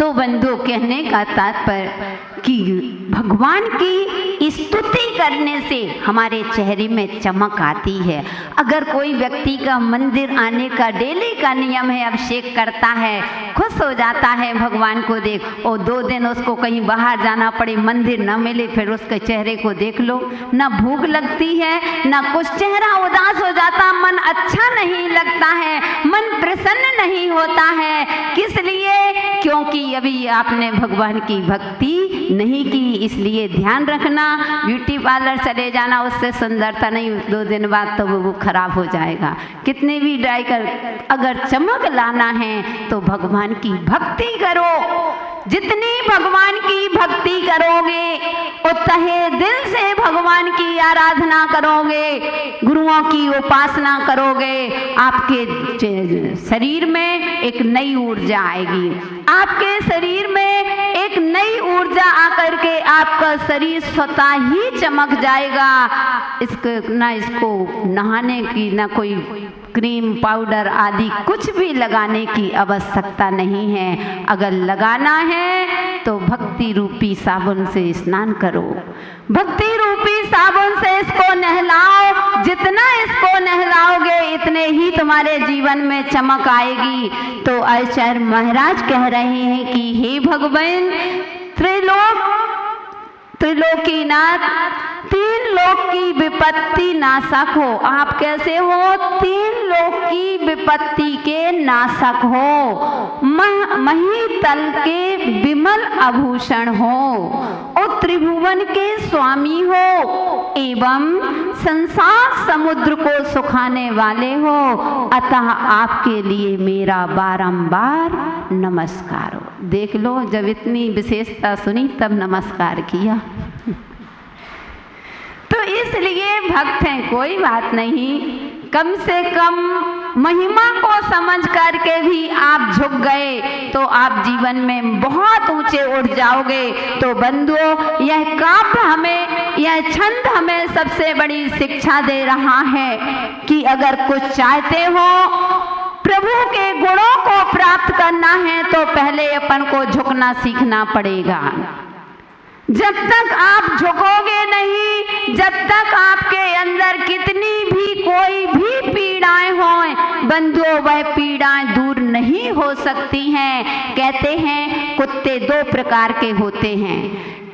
तो बंधु, कहने का तात्पर्य कि भगवान की स्तुति करने से हमारे चेहरे में चमक आती है। अगर कोई व्यक्ति का मंदिर आने का डेली का नियम है, अभिषेक करता है, खुश हो जाता है भगवान को देख, और 2 दिन उसको कहीं बाहर जाना पड़े, मंदिर न मिले, फिर उसके चेहरे को देख लो, ना भूख लगती है ना कुछ, चेहरा उदास हो जाता, मन अच्छा नहीं लगता है, मन प्रसन्न नहीं होता है। किस लिए? क्योंकि अभी आपने भगवान की भक्ति नहीं की। इसलिए ध्यान रखना, ब्यूटी पार्लर चले जाना, उससे सुंदरता नहीं, 2 दिन बाद तो वो खराब हो जाएगा। कितने भी ट्राई कर, अगर चमक लाना है तो भगवान की भक्ति करो। जितनी भगवान की भक्ति करोगे, उतने दिल से भगवान की आराधना करोगे, गुरुओं की उपासना करोगे, आपके शरीर में एक नई ऊर्जा आएगी। आपके शरीर में एक नई ऊर्जा आकर के आपका शरीर स्वतः ही चमक जाएगा। इसको नहाने की, ना कोई क्रीम पाउडर आदि कुछ भी लगाने की आवश्यकता नहीं है। अगर लगाना है तो भक्ति रूपी साबुन से स्नान करो, भक्ति रूपी साबुन से इसको नहलाओ। जितना इसको नहलाओगे इतने ही तुम्हारे जीवन में चमक आएगी। तो आचार्य महाराज कह रहे हैं कि हे भगवान, त्रिलोकीनाथ, 3 लोक की विपत्ति नाशक हो। आप कैसे हो? 3 लोक की विपत्ति के नाशक हो, महीतल के विमल आभूषण हो, और त्रिभुवन के स्वामी हो, एवं संसार समुद्र को सुखाने वाले हो। अतः आपके लिए मेरा बारंबार नमस्कार हो। देख लो, जब इतनी विशेषता सुनी तब नमस्कार किया। तो इसलिए भक्त हैं, कोई बात नहीं, कम से कम महिमा को समझ करके भी आप झुक गए तो आप जीवन में बहुत ऊंचे उठ जाओगे। तो बंधुओं, यह काव्य हमें, यह छंद हमें सबसे बड़ी शिक्षा दे रहा है कि अगर कुछ चाहते हो, प्रभु के गुणों को प्राप्त करना है, तो पहले अपन को झुकना सीखना पड़ेगा। जब तक आप झुकोगे नहीं, जब तक आपके अंदर कितनी भी कोई भी पीड़ाएं हों, बंधुओं, वह पीड़ाएं दूर नहीं हो सकती हैं। कहते हैं कुत्ते 2 प्रकार के होते हैं,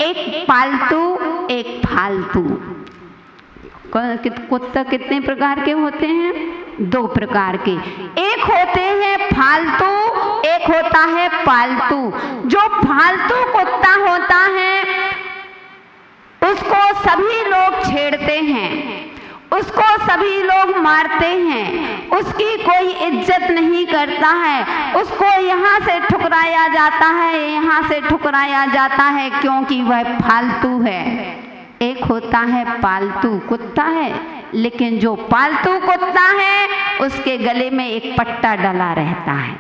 एक पालतू, एक फालतू। कुत्ता कितने प्रकार के होते हैं? 2 प्रकार के। एक होते हैं फालतू, एक होता है पालतू। जो फालतू कुत्ता होता है उसको सभी लोग छेड़ते हैं, उसको सभी लोग मारते हैं, उसकी कोई इज्जत नहीं करता है, उसको यहाँ से ठुकराया जाता है, यहाँ से ठुकराया जाता है, क्योंकि वह फालतू है। एक होता है पालतू कुत्ता है, लेकिन जो पालतू कुत्ता है उसके गले में एक पट्टा डला रहता है,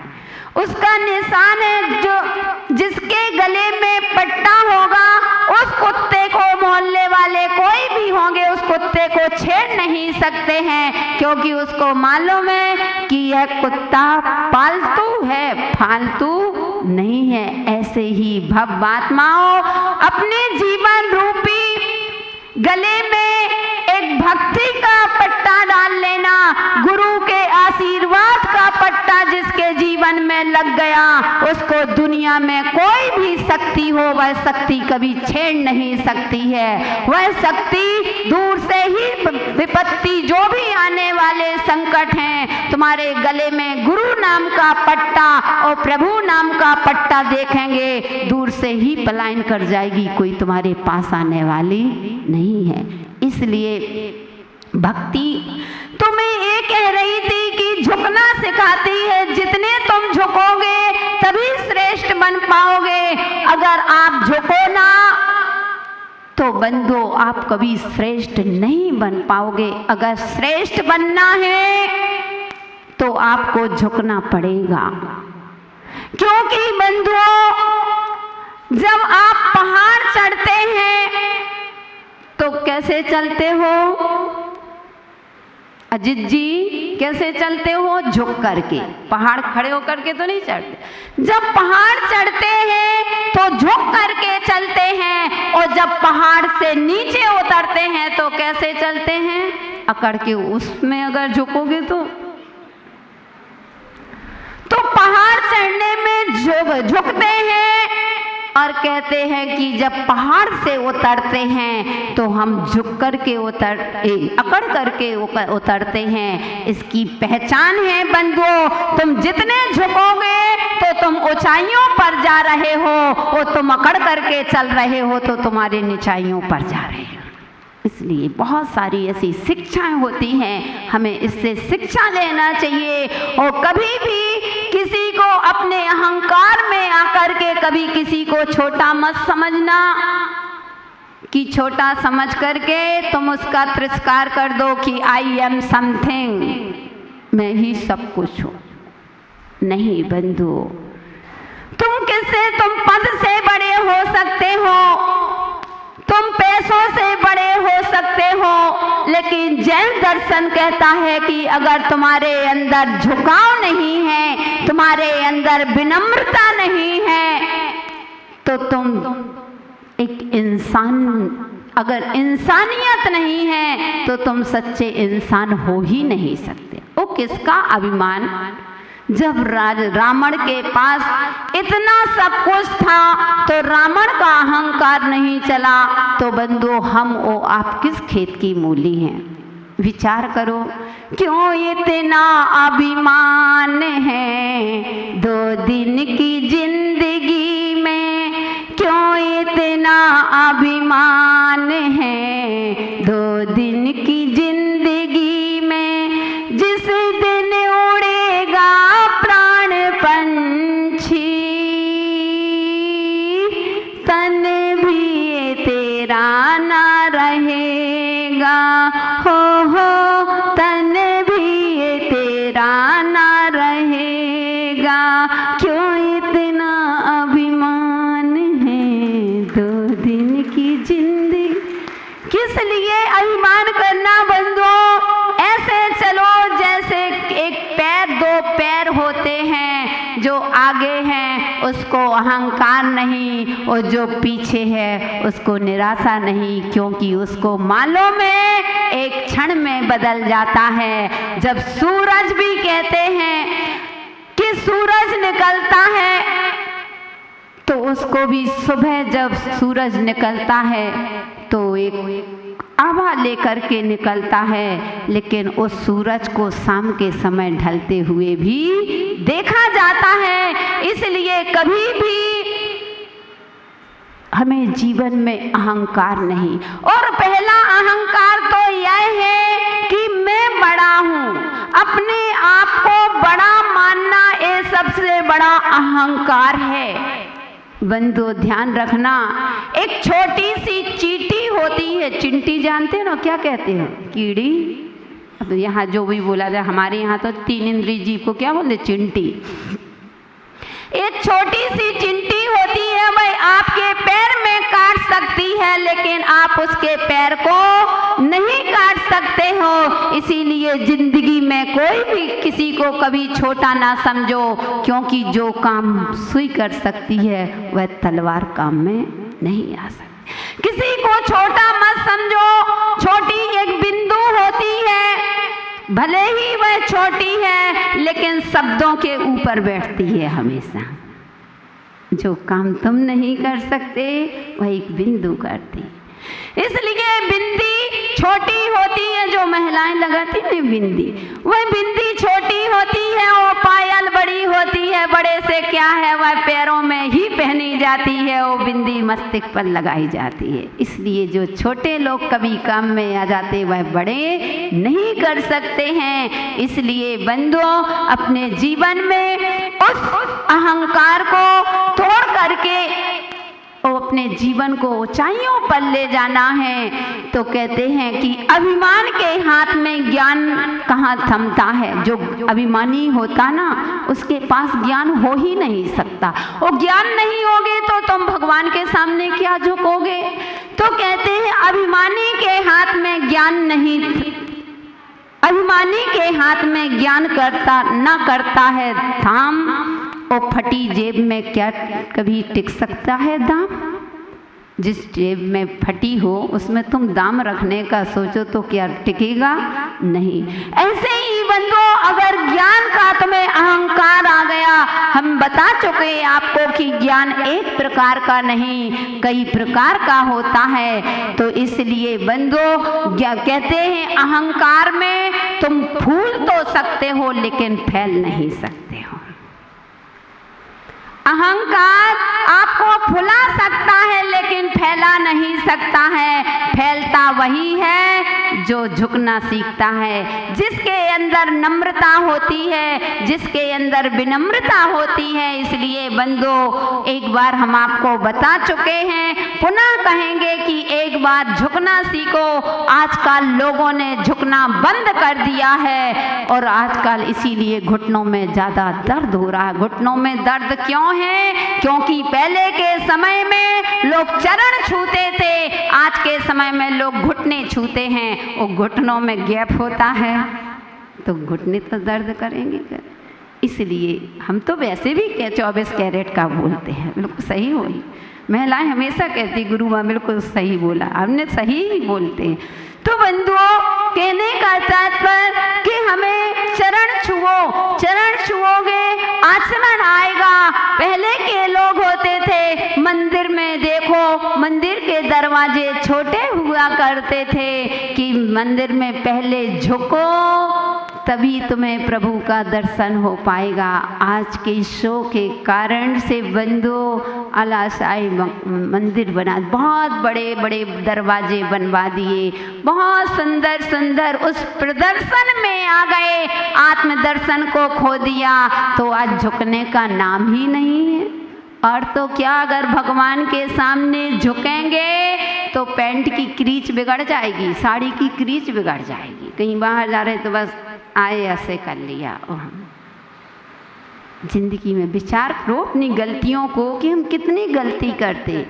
उसका निशान है। जो जिसके गले में पट्टा होगा उस कुत्ते को मोहल्ले वाले कोई भी होंगे उस कुत्ते को छेड़ नहीं सकते हैं, क्योंकि उसको मालूम है कि यह कुत्ता पालतू है, फालतू नहीं है। ऐसे ही भवआत्माओं, अपने जीवन रूपी गले में एक भक्ति का पट्टा डाल लेना, गुरु के आशीर्वाद का पट्टा जिसके जीवन में लग गया, उसको दुनिया में कोई भी शक्ति हो, वह शक्ति कभी छेड़ नहीं सकती है। वह शक्ति दूर से ही विपत्ति, जो भी आने वाले संकट हैं, तुम्हारे गले में गुरु नाम का पट्टा और प्रभु नाम का पट्टा देखेंगे, दूर से ही पलायन कर जाएगी, कोई तुम्हारे पास आने वाली नहीं है। इसलिए भक्ति तुम्हें ये कह रही थी कि झुकना सिखाती है। जितने तुम झुकोगे तभी श्रेष्ठ बन पाओगे। अगर आप झुको ना तो बंधु आप कभी श्रेष्ठ नहीं बन पाओगे। अगर श्रेष्ठ बनना है तो आपको झुकना पड़ेगा, क्योंकि बंधुओं जब आप पहाड़ चढ़ते हैं तो कैसे चलते हो? अजित जी कैसे चलते हो? झुक करके। पहाड़ खड़े होकर के तो नहीं चढ़ते। जब पहाड़ चढ़ते हैं तो झुक करके चलते हैं, और जब पहाड़ से नीचे उतरते हैं तो कैसे चलते हैं? अकड़ के। उसमें अगर झुकोगे तो पहाड़ चढ़ने में झुकते हैं, और कहते हैं कि जब पहाड़ से उतरते हैं तो हम झुक करके अकड़ करके उतरते हैं। इसकी पहचान है बंधुओं, तुम जितने झुकोगे तो तुम ऊंचाइयों पर जा रहे हो, और तुम अकड़ करके चल रहे हो तो तुम्हारे नीचाइयों पर जा रहे हो। इसलिए बहुत सारी ऐसी शिक्षाएं होती हैं, हमें इससे शिक्षा लेना चाहिए। और कभी भी किसी को अपने अहंकार में आकर के कभी किसी को छोटा मत समझना, कि छोटा समझ करके तुम उसका तिरस्कार कर दो कि आई एम समथिंग, मैं ही सब कुछ हूँ। नहीं बंधु, तुम पद से बड़े हो सकते हो, तुम पैसों से बड़े हो सकते हो, लेकिन जैन दर्शन कहता है कि अगर तुम्हारे अंदर झुकाव नहीं है, तुम्हारे अंदर विनम्रता नहीं है, तो तुम एक इंसान, अगर इंसानियत नहीं है तो तुम सच्चे इंसान हो ही नहीं सकते। वो किसका अभिमान? जब रावण के पास इतना सब कुछ था तो रावण का अहंकार नहीं चला, तो बंधु हम ओ आप किस खेत की मूली हैं? विचार करो, क्यों इतना अभिमान है 2 दिन की जिंदगी में? क्यों इतना अभिमान है 2 दिन की जिंदगी में? जिस दिन उड़ेगा प्राण पंछी, तन भी तेरा ना रहेगा, हो तन भी तेरा ना रहेगा। क्यों इतना अभिमान है 2 दिन की जिंदगी? किस लिए अभिमान करना बंधुओं? ऐसे चलो जैसे एक पैर 2 पैर होते हैं, जो आगे हैं उसको अहंकार नहीं, और जो पीछे है उसको निराशा नहीं, क्योंकि उसको मालूम है एक क्षण में बदल जाता है। जब सूरज भी कहते हैं कि सूरज निकलता है, तो उसको भी सुबह जब सूरज निकलता है तो एक आभा लेकर के निकलता है, लेकिन उस सूरज को शाम के समय ढलते हुए भी देखा जाता है। इसलिए कभी भी हमें जीवन में अहंकार नहीं। और पहला अहंकार तो यह है कि मैं बड़ा हूँ, अपने आप को बड़ा मानना, ये सबसे बड़ा अहंकार है। बंधु ध्यान रखना, एक छोटी सी चींटी होती है, चिंटी जानते हो ना, क्या कहते हैं? कीड़ी। अब यहाँ जो भी बोला जाए, हमारे यहाँ तो 3 इंद्रिय जीव को क्या बोलते? चिंटी। एक छोटी सी चिंटी होती है, वह आपके पैर में काट सकती है, लेकिन आप उसके पैर को नहीं काट सकते हो। इसीलिए जिंदगी में कोई भी किसी को कभी छोटा ना समझो, क्योंकि जो काम सुई कर सकती है वह तलवार काम में नहीं आ सकती। किसी को छोटा मत समझो। छोटी एक बिंदु होती है, भले ही वह छोटी है, लेकिन शब्दों के ऊपर बैठती है हमेशा। जो काम तुम नहीं कर सकते वह एक बिंदु करती। इसलिए बिंदी छोटी होती है, जो महिलाएं लगाती है बिंदी, वह बिंदी छोटी होती है। वो पायल बड़ी होती है, बड़े से क्या है, वह पैरों में ही पहनी जाती है, वो बिंदी मस्तक पर लगाई जाती है। इसलिए जो छोटे लोग कभी काम में आ जाते वह बड़े नहीं कर सकते हैं। इसलिए बंधुओं, अपने जीवन में उस अहंकार को तोड़ करके अपने जीवन को ऊंचाइयों पर ले जाना है। तो कहते हैं कि अभिमान के हाथ में ज्ञान कहाँ थमता है। जो अभिमानी होता ना, उसके पास ज्ञान हो ही नहीं सकता। वो ज्ञान नहीं होगे तो तुम भगवान के सामने क्या झुकोगे। तो कहते हैं अभिमानी के हाथ में ज्ञान नहीं अभिमानी के हाथ में ज्ञान करता न करता है धाम, और फटी जेब में क्या कभी टिक सकता है दाम। जिस जेब में फटी हो उसमें तुम दाम रखने का सोचो तो क्या टिकेगा, नहीं। ऐसे ही बंधुओं, अगर ज्ञान का तुम्हें अहंकार आ गया, हम बता चुके आपको कि ज्ञान एक प्रकार का नहीं कई प्रकार का होता है। तो इसलिए बंधुओं कहते हैं अहंकार में तुम फूल तो सकते हो लेकिन फैल नहीं सकते हो। अहंकार आपको फुला सकता है लेकिन फैला नहीं सकता है। फैलता वही है जो झुकना सीखता है, जिसके अंदर नम्रता होती है, जिसके अंदर विनम्रता होती है। इसलिए बंधुओं, एक बार हम आपको बता चुके हैं, पुनः कहेंगे कि एक बार झुकना सीखो। आजकल लोगों ने झुकना बंद कर दिया है और आजकल इसीलिए घुटनों में ज़्यादा दर्द हो रहा है। घुटनों में दर्द क्यों है? क्योंकि पहले के समय में लोग चरण छूते थे, आज के समय में लोग घुटने छूते हैं। और घुटनों में गैप होता है तो घुटने तो दर्द करेंगे कर। इसलिए हम तो वैसे भी 24 कैरेट का बोलते हैं, बिल्कुल सही बोली। महिलाएं हमेशा कहती गुरु माँ बिल्कुल सही बोला, हमने सही ही बोलते हैं। तो बंधुओं, कहने का तात्पर्य कि हमें चरण छुओ, चरण छुओगे आचरण आएगा। पहले के लोग होते थे, मंदिर में देखो, मंदिर के दरवाजे छोटे हुआ करते थे कि मंदिर में पहले झुको तभी तुम्हें प्रभु का दर्शन हो पाएगा। आज के शो के कारण से बंधुओं आलाशाही मंदिर बना, बहुत बड़े बड़े दरवाजे बनवा दिए, बहुत सुंदर सुंदर, उस प्रदर्शन में आ गए, आत्म दर्शन को खो दिया। तो आज झुकने का नाम ही नहीं है। और तो क्या, अगर भगवान के सामने झुकेंगे तो पैंट की क्रीच बिगड़ जाएगी, साड़ी की क्रीच बिगड़ जाएगी। कहीं बाहर जा रहे तो बस आए ऐसे कर लिया। और हम जिंदगी में विचार करो अपनी गलतियों को कि हम कितनी गलती करते।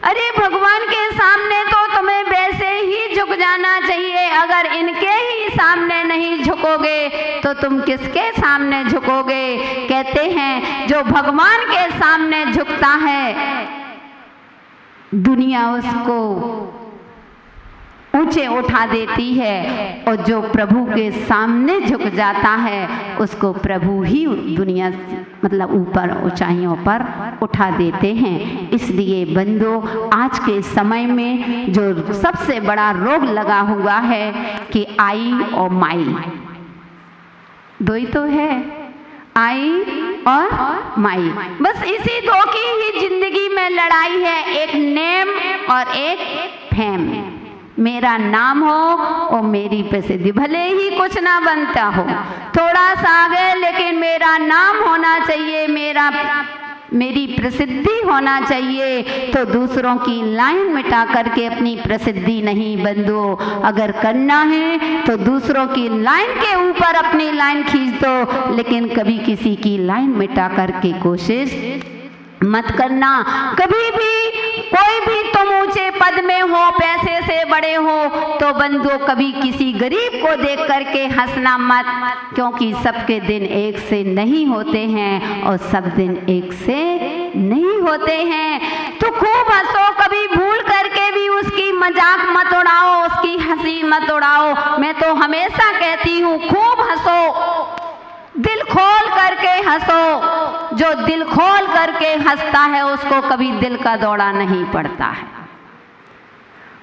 अरे भगवान के सामने तो तुम्हें वैसे ही झुक जाना चाहिए। अगर इनके ही सामने नहीं झुकोगे तो तुम किसके सामने झुकोगे? कहते हैं जो भगवान के सामने झुकता है दुनिया उसको ऊंचे उठा देती है, और जो प्रभु के सामने झुक जाता है उसको प्रभु ही दुनिया मतलब ऊपर ऊंचाइयों पर उठा देते हैं। इसलिए बंधुओं, आज के समय में जो सबसे बड़ा रोग लगा हुआ है कि आई और माई, दो ही तो है, आई और माई। बस इसी दो की ही जिंदगी में लड़ाई है, एक नेम और एक फेम। मेरा नाम हो और मेरी प्रसिद्धि, भले ही कुछ ना बनता हो, थोड़ा सा आगे, लेकिन मेरा नाम होना चाहिए, मेरी प्रसिद्धि होना चाहिए। तो दूसरों की लाइन मिटा करके अपनी प्रसिद्धि नहीं बंधुओं, अगर करना है तो दूसरों की लाइन के ऊपर अपनी लाइन खींच दो, लेकिन कभी किसी की लाइन मिटा करके कोशिश मत करना। कभी भी कोई भी तुम ऊंचे पद में हो, पैसे से बड़े हो, तो बंधुओं कभी किसी गरीब को देख करके हंसना मत, क्योंकि सबके दिन एक से नहीं होते हैं और सब दिन एक से नहीं होते हैं। तो खूब हंसो, कभी भूल करके भी उसकी मजाक मत उड़ाओ, उसकी हंसी मत उड़ाओ। मैं तो हमेशा कहती हूँ खूब हंसो, दिल खोल करके हंसो। जो दिल खोल करके हंसता है उसको कभी दिल का दौरा नहीं पड़ता है।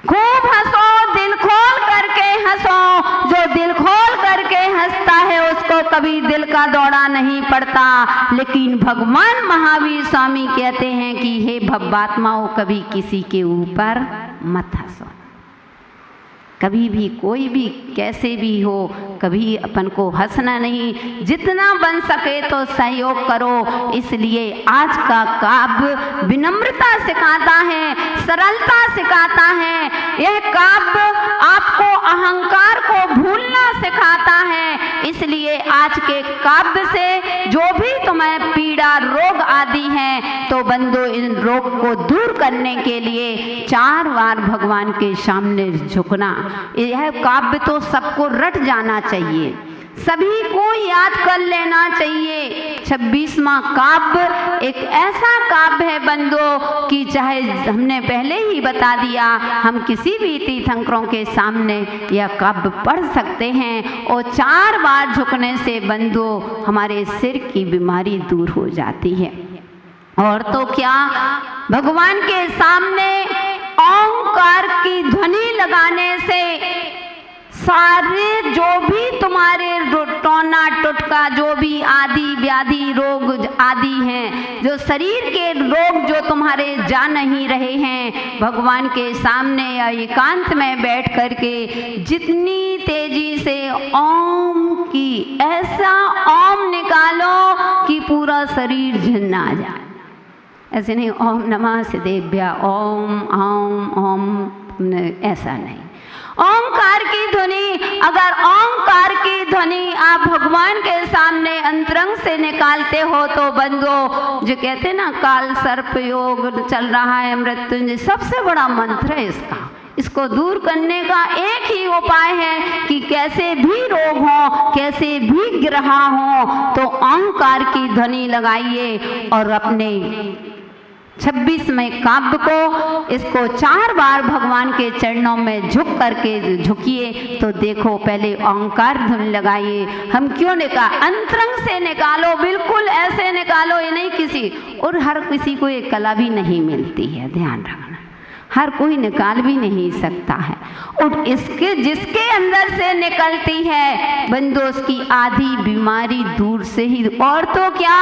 खूब हंसो, दिल खोल करके हंसो। जो दिल खोल करके हंसता है उसको कभी दिल का दौरा नहीं पड़ता। लेकिन भगवान महावीर स्वामी कहते हैं कि हे भव्यात्माओं, कभी किसी के ऊपर मत हंसो। कभी भी कोई भी कैसे भी हो, कभी अपन को हंसना नहीं, जितना बन सके तो सहयोग करो। इसलिए आज का काव्य विनम्रता सिखाता है, सरलता सिखाता है। यह काव्य आपको अहंकार को भूलना सिखाता है। इसलिए आज के काव्य से जो भी तुम्हें पीड़ा रोग आदि है, तो बंधु इन रोग को दूर करने के लिए 4 बार भगवान के सामने झुकना। यह काव्य तो सबको रट जाना चाहिए। चाहिए, सभी को याद कर लेना चाहिए। 26वां काव्य एक ऐसा काव्य है बंधुओं कि चाहे हमने पहले ही बता दिया, हम किसी भी तीर्थंकरों के सामने यह काव्य पढ़ सकते हैं और 4 बार झुकने से बंधुओं हमारे सिर की बीमारी दूर हो जाती है। और तो क्या, भगवान के सामने ओंकार की ध्वनि लगाने से सारे जो भी तुम्हारे टोना टुटका, जो भी आदि व्याधि रोग आदि हैं, जो शरीर के रोग जो तुम्हारे जा नहीं रहे हैं, भगवान के सामने या एकांत में बैठ करके जितनी तेजी से ओम की ऐसा ओम निकालो कि पूरा शरीर झन्ना जाए। ऐसे नहीं ओम नमः सिद्धेभ्य ओम ओम ओम, ऐसा नहीं। ओंकार की ध्वनि, अगर ओंकार की ध्वनि आप भगवान के सामने अंतरंग से निकालते हो तो बंधुओं, जो कहते हैं ना काल सर्प योग चल रहा है, मृत्युंजय सबसे बड़ा मंत्र है इसका। इसको दूर करने का एक ही उपाय है कि कैसे भी रोग हो, कैसे भी ग्रह हो, तो ओंकार की ध्वनि लगाइए और अपने 26वें काव्य को, इसको 4 बार भगवान के चरणों में झुक करके झुकिए तो देखो, पहले ओंकार धुन लगाइए। हम क्यों निकाल, अंतरंग से निकालो, बिल्कुल ऐसे निकालो, ये नहीं किसी, और हर किसी को ये कला भी नहीं मिलती है, ध्यान रखना, हर कोई निकाल भी नहीं सकता है। और इसके जिसके अंदर से निकलती है बंदो, उसकी आधी बीमारी दूर से ही। और तो क्या,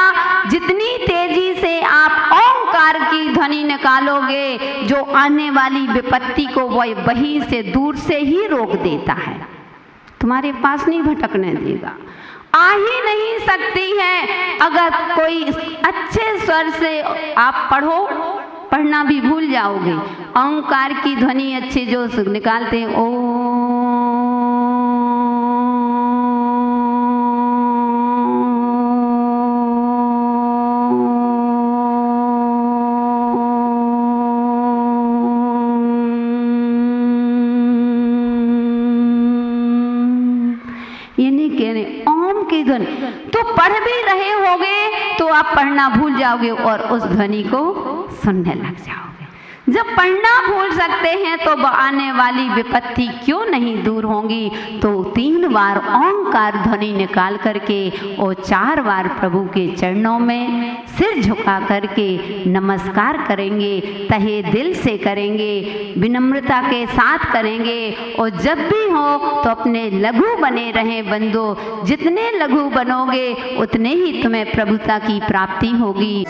जितनी तेजी से आप ओंकार की ध्वनि निकालोगे, जो आने वाली विपत्ति को वहीं से दूर से ही रोक देता है, तुम्हारे पास नहीं भटकने देगा, आ ही नहीं सकती है। अगर कोई अच्छे स्वर से आप पढ़ो, पढ़ना भी भूल जाओगे, ओंकार की ध्वनि अच्छे जो निकालते हैं, ओ ये नहीं कह रहे ओम की ध्वनि, तो पढ़ भी रहे होगे तो आप पढ़ना भूल जाओगे और उस ध्वनि को सुनने लग जाओगे। जब पढ़ना भूल सकते हैं तो आने वाली विपत्ति क्यों नहीं दूर होंगी। तो 3 बार ओंकार ध्वनि निकाल करके और 4 बार प्रभु के चरणों में सिर झुका करके नमस्कार करेंगे, तहे दिल से करेंगे, विनम्रता के साथ करेंगे। और जब भी हो तो अपने लघु बने रहें बंदो, जितने लघु बनोगे उतने ही तुम्हें प्रभुता की प्राप्ति होगी।